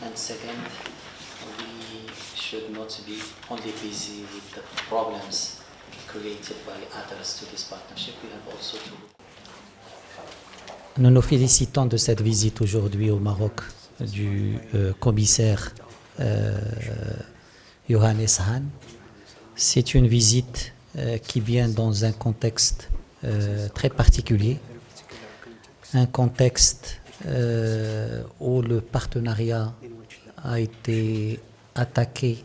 And second, we should not be only busy with the problems created by others to this partnership. We have also to look. Nous nous félicitons de cette visite aujourd'hui au Maroc du commissaire Johannes Hahn. C'est une visite qui vient dans un contexte très particulier, un contexte où le partenariat a été attaqué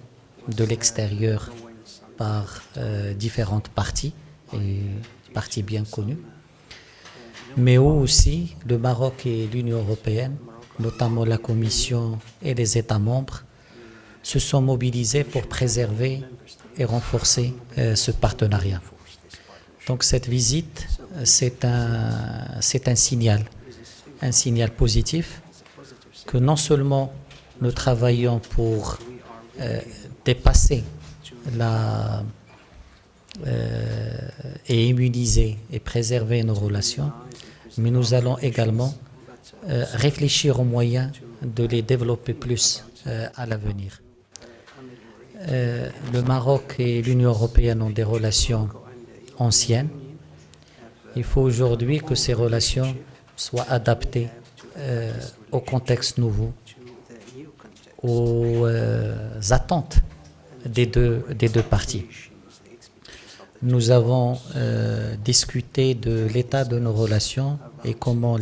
de l'extérieur par différentes parties, et parties bien connues, mais où aussi le Maroc et l'Union européenne, notamment la Commission et les États membres, se sont mobilisés pour préserver et renforcer ce partenariat. Donc cette visite, c'est un signal positif que non seulement nous travaillons pour dépasser et immuniser et préserver nos relations, mais nous allons également réfléchir aux moyens de les développer plus à l'avenir. Le Maroc et l'Union européenne ont des relations anciennes. Il faut aujourd'hui que ces relations soient adaptées au contexte nouveau, aux attentes des deux parties. Nous avons discuté de l'état de nos relations et comment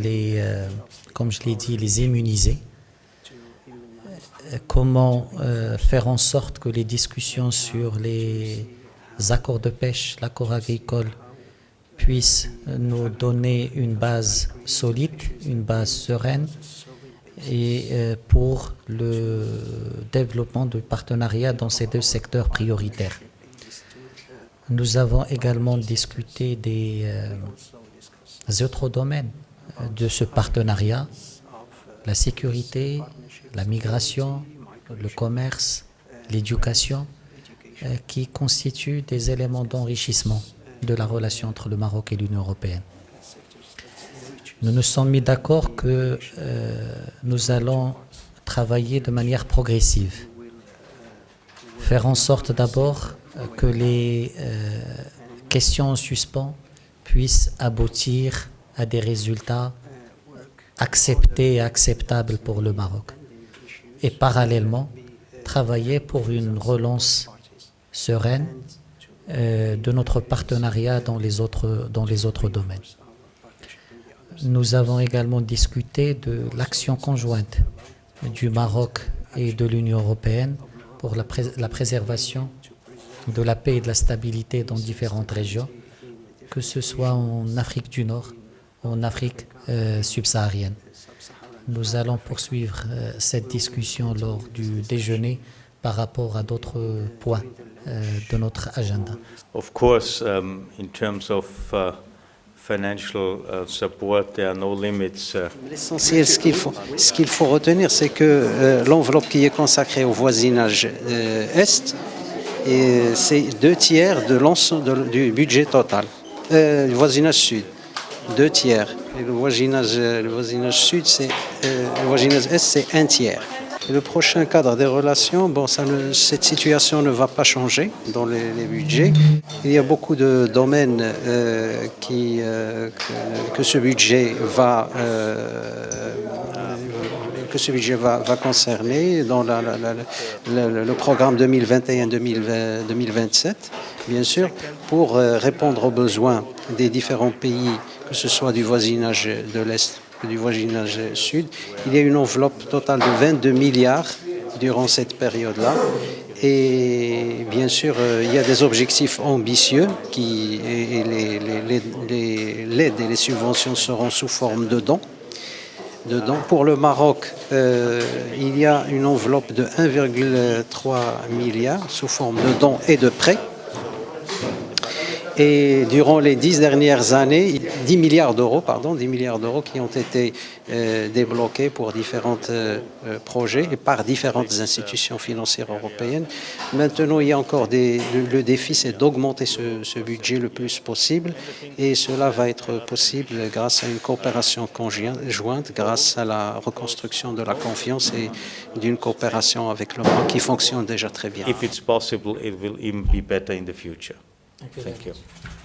comme je l'ai dit, les immuniser. Comment faire en sorte que les discussions sur les accords de pêche, l'accord agricole, puissent nous donner une base solide, une base sereine et pour le développement de partenariats dans ces deux secteurs prioritaires. Nous avons également discuté des autres domaines de ce partenariat, la sécurité, la migration, le commerce, l'éducation, qui constituent des éléments d'enrichissement de la relation entre le Maroc et l'Union européenne. Nous nous sommes mis d'accord que nous allons travailler de manière progressive, faire en sorte d'abord que les questions en suspens puissent aboutir à des résultats acceptés et acceptables pour le Maroc. Et parallèlement, travailler pour une relance sereine de notre partenariat dans les autres domaines. Nous avons également discuté de l'action conjointe du Maroc et de l'Union européenne pour la préservation de la paix et de la stabilité dans différentes régions, que ce soit en Afrique du Nord ou en Afrique subsaharienne. Nous allons poursuivre cette discussion lors du déjeuner par rapport à d'autres points de notre agenda. Of course, in terms of financial support, there are no limits. L'essentiel, ce qu'il faut retenir, c'est que l'enveloppe qui est consacrée au voisinage Est, c'est 2/3 de l'ensemble du budget total. Le voisinage Sud, 2/3. Et le voisinage Sud, le voisinage Est, c'est 1/3. Et le prochain cadre des relations, cette situation ne va pas changer dans les budgets. Il y a beaucoup de domaines que ce budget va concerner dans le programme 2021-2027, bien sûr, pour répondre aux besoins des différents pays, que ce soit du voisinage de l'Est ou du voisinage Sud. Il y a une enveloppe totale de 22 milliards durant cette période-là. Et bien sûr, il y a des objectifs ambitieux et l'aide et les subventions seront sous forme de dons. Pour le Maroc, il y a une enveloppe de 1,3 milliard sous forme de dons et de prêts. Et durant les 10 dernières années, 10 milliards d'euros qui ont été débloqués pour différents projets et par différentes institutions financières européennes. Maintenant, il y a encore le défi, c'est d'augmenter ce budget le plus possible et cela va être possible grâce à une coopération conjointe, grâce à la reconstruction de la confiance et d'une coopération avec le Maroc qui fonctionne déjà très bien. If it's possible, it will even be better in the future. Thank you very Thank you. much.